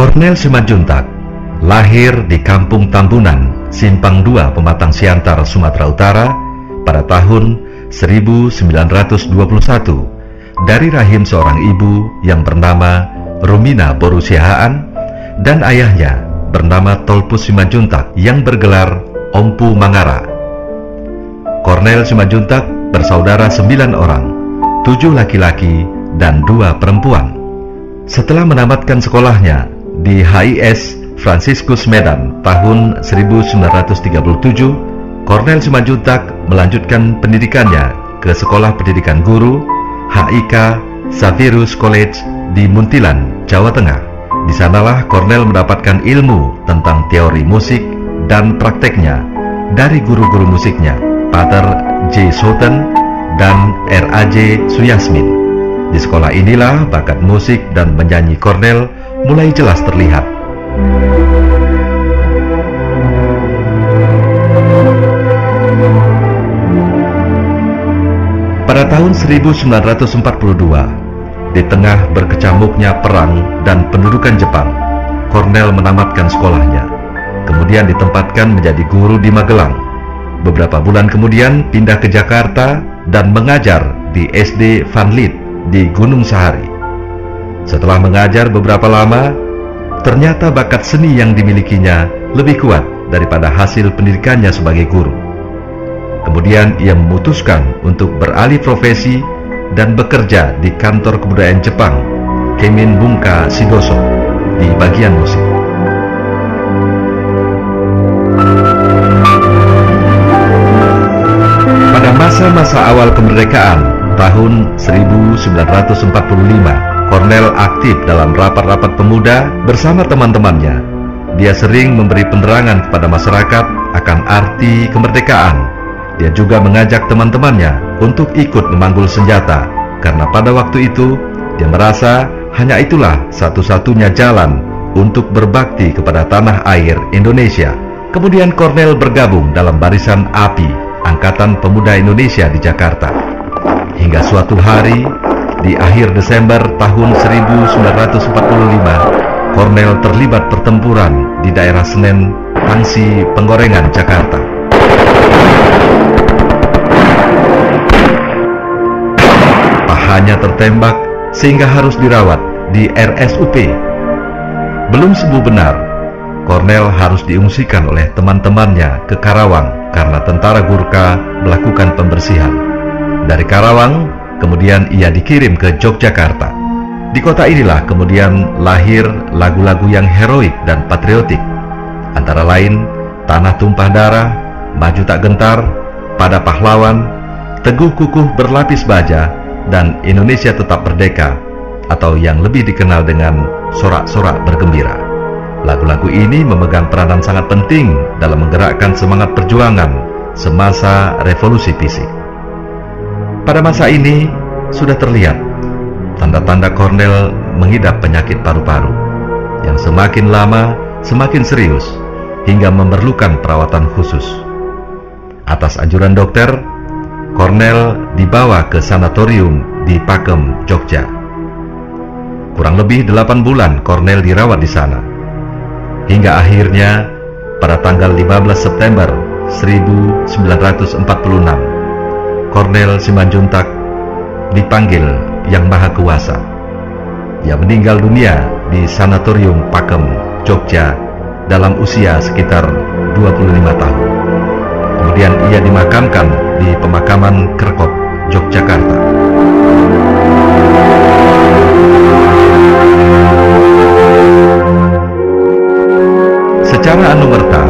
Cornel Simanjuntak lahir di Kampung Tambunan, Simpang 2, Pematang Siantar, Sumatera Utara pada tahun 1921 dari rahim seorang ibu yang bernama Rumina Borusihaan dan ayahnya bernama Tolpus Simanjuntak yang bergelar Ompu Mangara. Cornel Simanjuntak bersaudara 9 orang, 7 laki-laki dan 2 perempuan. Setelah menamatkan sekolahnya di HIS Franciscus Medan tahun 1937, Cornel Simanjuntak melanjutkan pendidikannya ke Sekolah Pendidikan Guru HIK Xavierus College di Muntilan, Jawa Tengah. Di sanalah Cornel mendapatkan ilmu tentang teori musik dan prakteknya dari guru-guru musiknya, Pater J. Souten dan R.A.J. Suyasmin. Di sekolah inilah bakat musik dan menyanyi Cornel mulai jelas terlihat. Pada tahun 1942, di tengah berkecamuknya perang dan pendudukan Jepang, Cornel menamatkan sekolahnya. Kemudian ditempatkan menjadi guru di Magelang. Beberapa bulan kemudian pindah ke Jakarta dan mengajar di SD Van Lith di Gunung Sahari. Setelah mengajar beberapa lama, ternyata bakat seni yang dimilikinya lebih kuat daripada hasil pendidikannya sebagai guru. Kemudian ia memutuskan untuk beralih profesi dan bekerja di kantor kebudayaan Jepang, Kemin Bunka Shidoso, di bagian musik. Pada masa-masa awal kemerdekaan tahun 1945, Cornel aktif dalam rapat-rapat pemuda bersama teman-temannya. Dia sering memberi penerangan kepada masyarakat akan arti kemerdekaan. Dia juga mengajak teman-temannya untuk ikut memanggul senjata, karena pada waktu itu dia merasa hanya itulah satu-satunya jalan untuk berbakti kepada tanah air Indonesia. Kemudian Cornel bergabung dalam barisan API, Angkatan Pemuda Indonesia di Jakarta. Hingga suatu hari, di akhir Desember tahun 1945, Cornel terlibat pertempuran di daerah Senen, Tangsi, Penggorengan, Jakarta. Pahanya tertembak sehingga harus dirawat di RSUP. Belum sembuh benar, Cornel harus diungsikan oleh teman-temannya ke Karawang karena tentara Gurkha melakukan pembersihan. Dari Karawang, kemudian ia dikirim ke Yogyakarta. Di kota inilah kemudian lahir lagu-lagu yang heroik dan patriotik, antara lain Tanah Tumpah Darah, Maju Tak Gentar, Pada Pahlawan, Teguh Kukuh Berlapis Baja, dan Indonesia Tetap Merdeka, atau yang lebih dikenal dengan Sorak-Sorak Bergembira. Lagu-lagu ini memegang peranan sangat penting dalam menggerakkan semangat perjuangan semasa revolusi fisik. Pada masa ini sudah terlihat tanda-tanda Cornel mengidap penyakit paru-paru yang semakin lama semakin serius hingga memerlukan perawatan khusus. Atas anjuran dokter, Cornel dibawa ke sanatorium di Pakem, Jogja. Kurang lebih 8 bulan Cornel dirawat di sana. Hingga akhirnya pada tanggal 15 September 1946, Cornel Simanjuntak dipanggil Yang Maha Kuasa. Dia meninggal dunia di Sanatorium Pakem, Jogja dalam usia sekitar 25 tahun. Kemudian ia dimakamkan di pemakaman Kerkop, Yogyakarta. Secara anumerta,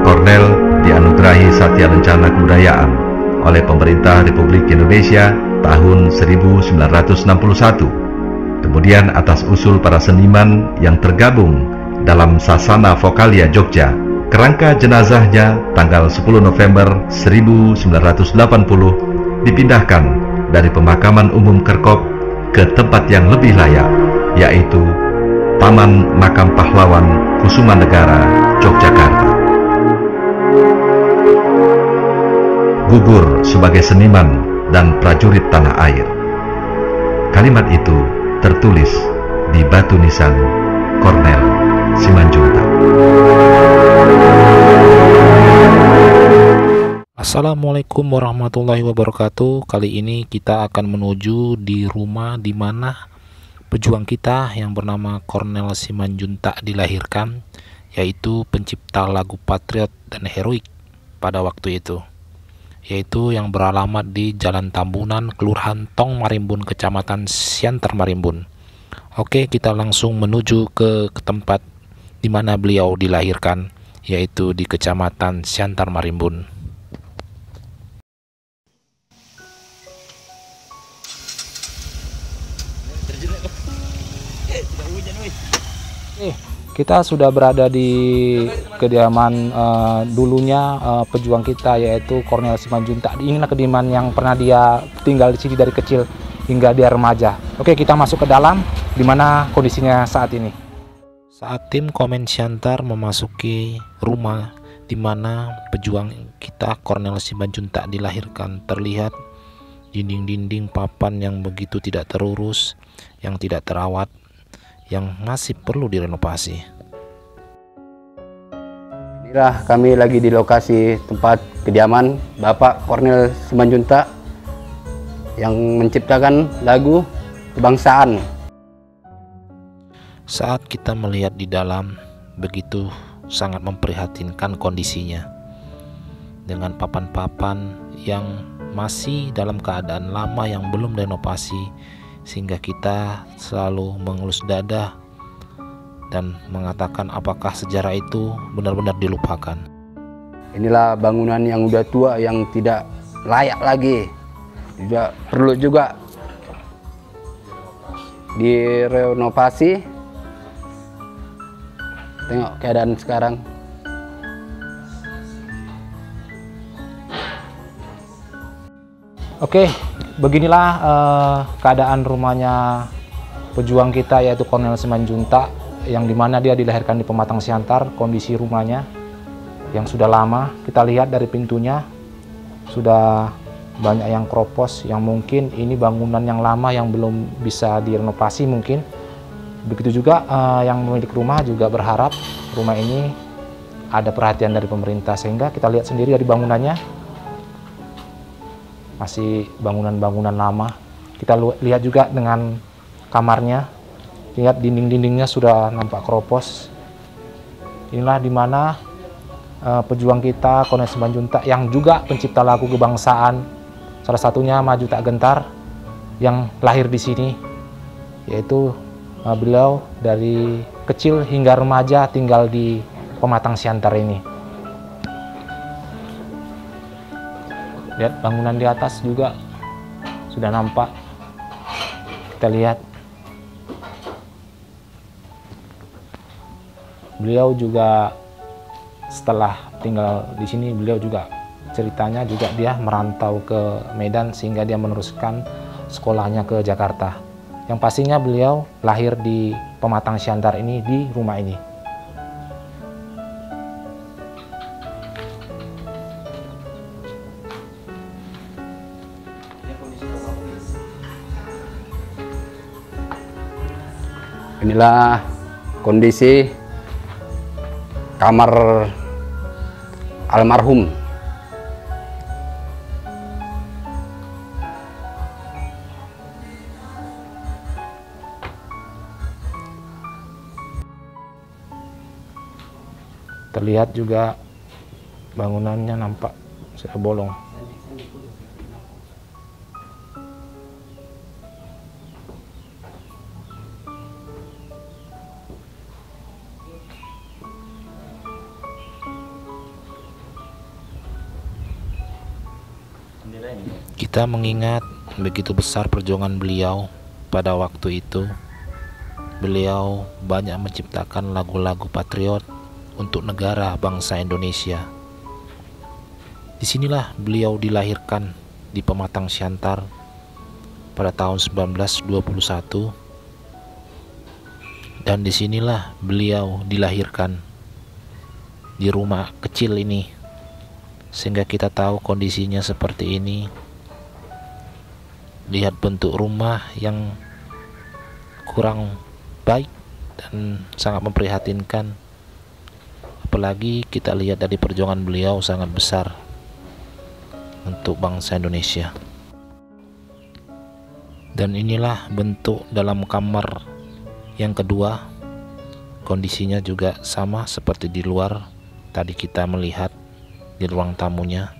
Cornel dianugerahi Satya Lencana Kebudayaan oleh pemerintah Republik Indonesia tahun 1961. Kemudian atas usul para seniman yang tergabung dalam Sasana Vokalia Jogja, kerangka jenazahnya tanggal 10 November 1980 dipindahkan dari pemakaman umum Kerkop ke tempat yang lebih layak, yaitu Taman Makam Pahlawan Kusumanegara, Yogyakarta. Gugur sebagai seniman dan prajurit tanah air. Kalimat itu tertulis di batu nisan Cornel. Simanjuntak. Assalamualaikum warahmatullahi wabarakatuh. Kali ini kita akan menuju di rumah di mana pejuang kita yang bernama Cornel Simanjuntak dilahirkan, yaitu pencipta lagu patriot dan heroik pada waktu itu, yaitu yang beralamat di Jalan Tambunan, Kelurahan Tong Marimbun, Kecamatan Siantar Marimbun. Oke, kita langsung menuju ke tempat di mana beliau dilahirkan, yaitu di Kecamatan Siantar Marimbun. Kita sudah berada di kediaman dulunya pejuang kita, yaitu Cornel Simanjuntak. Inilah kediaman yang pernah dia tinggal di sini dari kecil hingga dia remaja. Oke, kita masuk ke dalam, di mana kondisinya saat ini. Saat tim Komen Siantar memasuki rumah di mana pejuang kita Cornel Simanjuntak dilahirkan, terlihat dinding-dinding papan yang begitu tidak terurus, yang tidak terawat, yang masih perlu direnovasi. Inilah kami lagi di lokasi tempat kediaman Bapak Cornel Simanjuntak yang menciptakan lagu kebangsaan. Saat kita melihat di dalam, begitu sangat memprihatinkan kondisinya, dengan papan-papan yang masih dalam keadaan lama yang belum direnovasi, sehingga kita selalu mengelus dada dan mengatakan apakah sejarah itu benar-benar dilupakan. Inilah bangunan yang udah tua, yang tidak layak lagi, juga perlu juga direnovasi. Tengok keadaan sekarang. Oke, beginilah keadaan rumahnya pejuang kita, yaitu Cornel Simanjuntak, yang dimana dia dilahirkan di Pematang Siantar. Kondisi rumahnya yang sudah lama, kita lihat dari pintunya sudah banyak yang keropos, yang mungkin ini bangunan yang lama yang belum bisa direnovasi mungkin. Begitu juga yang pemilik rumah juga berharap rumah ini ada perhatian dari pemerintah, sehingga kita lihat sendiri dari bangunannya masih bangunan-bangunan lama. Kita lihat juga dengan kamarnya, lihat dinding-dindingnya sudah nampak keropos. Inilah dimana pejuang kita Cornel Simanjuntak, yang juga pencipta lagu kebangsaan, salah satunya Maju Tak Gentar, yang lahir di sini, yaitu beliau dari kecil hingga remaja tinggal di Pematang Siantar ini. Lihat bangunan di atas juga sudah nampak. Kita lihat beliau juga setelah tinggal di sini, beliau juga ceritanya juga dia merantau ke Medan sehingga dia meneruskan sekolahnya ke Jakarta. Yang pastinya beliau lahir di Pematang Siantar ini, di rumah ini. Inilah kondisi kamar almarhum. Terlihat juga bangunannya nampak sudah bolong. Kita mengingat begitu besar perjuangan beliau pada waktu itu. Beliau banyak menciptakan lagu-lagu patriot untuk negara bangsa Indonesia. Disinilah beliau dilahirkan di Pematang Siantar pada tahun 1921, dan disinilah beliau dilahirkan di rumah kecil ini, sehingga kita tahu kondisinya seperti ini. Lihat bentuk rumah yang kurang baik, dan sangat memprihatinkan. Apalagi kita lihat dari perjuangan beliau sangat besar untuk bangsa Indonesia. Dan inilah bentuk dalam kamar yang kedua. Kondisinya juga sama seperti di luar. Tadi kita melihat di ruang tamunya,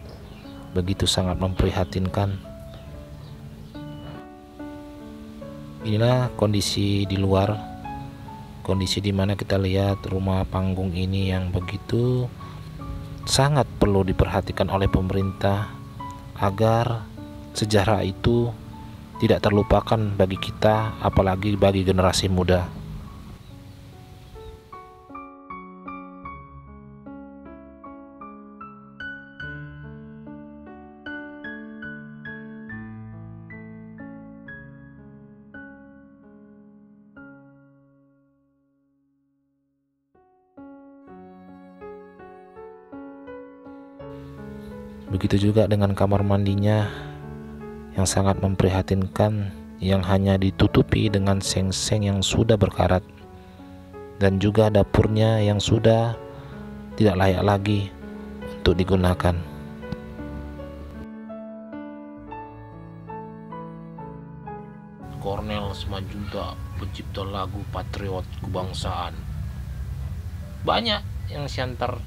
begitu sangat memprihatinkan. Inilah kondisi di luar, kondisi di mana kita lihat rumah panggung ini yang begitu sangat perlu diperhatikan oleh pemerintah agar sejarah itu tidak terlupakan bagi kita, apalagi bagi generasi muda. Begitu juga dengan kamar mandinya yang sangat memprihatinkan, yang hanya ditutupi dengan seng-seng yang sudah berkarat, dan juga dapurnya yang sudah tidak layak lagi untuk digunakan. Cornel Simanjuntak, pencipta lagu patriot kebangsaan. Banyak yang Siantar,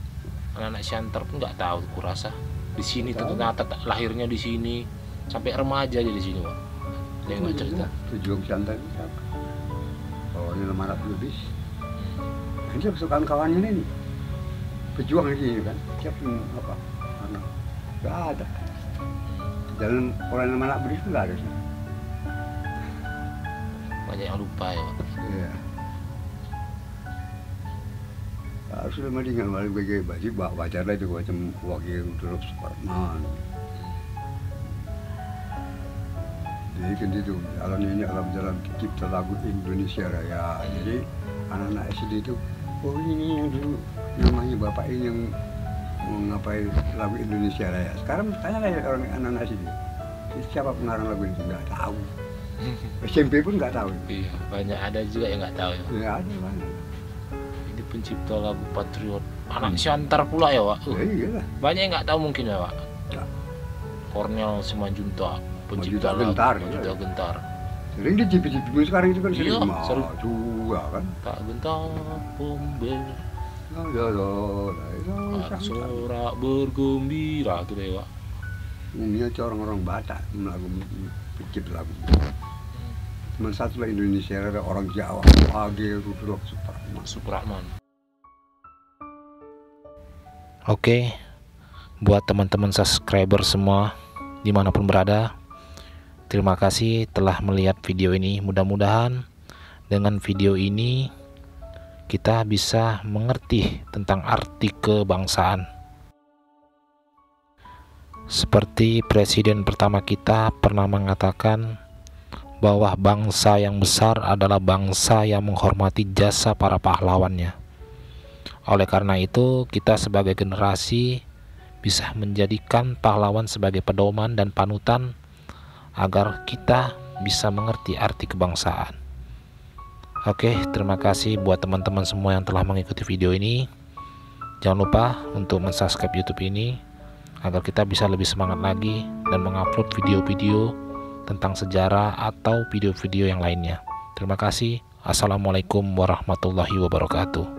anak-anak Siantar pun nggak tahu, kurasa di sini ternyata lahirnya di sini, sampai remaja aja di sini, Pak. Dia nggak cerita. Pejuang Siantar itu siapa? Oh, ini 500 lebih. Ini kesukaan kawannya ini. Pejuang di sini kan. Siapa yang apa? Anak. Gak ada. Jalan orang 500 lebih itu gak ada sih. Banyak yang lupa ya, Pak. Iya. Harusnya mendingan balik bagi baju baca lah itu macam wakil Rudolf Supratman. Jadi kan itu alam ini alam cipta lagu Indonesia Raya. Jadi anak-anak SD itu, oh ini yang dulu namanya bapak ini yang mengapai lagu Indonesia Raya. Sekarang tanya lah orang anak-anak SD, siapa pengarang lagu ini? Nggak tahu. SMP pun nggak tahu. Iya, banyak ada juga yang nggak tahu ya. Ya ada banyak. Pencipta lagu patriot, anak Siantar pula ya, Pak. Ya, iyalah. Banyak yang nggak tahu mungkin ya, Pak. Ya. Cornel Simanjuntak, pencipta Majuta lagu Gentar, Majuta ya. Gentar. Sering di TV-TV sekarang itu kan Iya, sering sering. juga kan. Tak gentar pembel, sorak bergembira tuh deh, Pak. Umumnya orang-orang Batak lagu pencipta lagu. Cuma satu lah Indonesia, ada orang Jawa, Agil, Rudolf Supratman. Oke, buat teman-teman subscriber semua dimanapun berada, terima kasih telah melihat video ini. Mudah-mudahan dengan video ini kita bisa mengerti tentang arti kebangsaan. Seperti presiden pertama kita pernah mengatakan bahwa bangsa yang besar adalah bangsa yang menghormati jasa para pahlawannya. Oleh karena itu, kita sebagai generasi bisa menjadikan pahlawan sebagai pedoman dan panutan agar kita bisa mengerti arti kebangsaan. Oke, terima kasih buat teman-teman semua yang telah mengikuti video ini. Jangan lupa untuk mensubscribe YouTube ini agar kita bisa lebih semangat lagi dan mengupload video-video tentang sejarah atau video-video yang lainnya. Terima kasih. Assalamualaikum warahmatullahi wabarakatuh.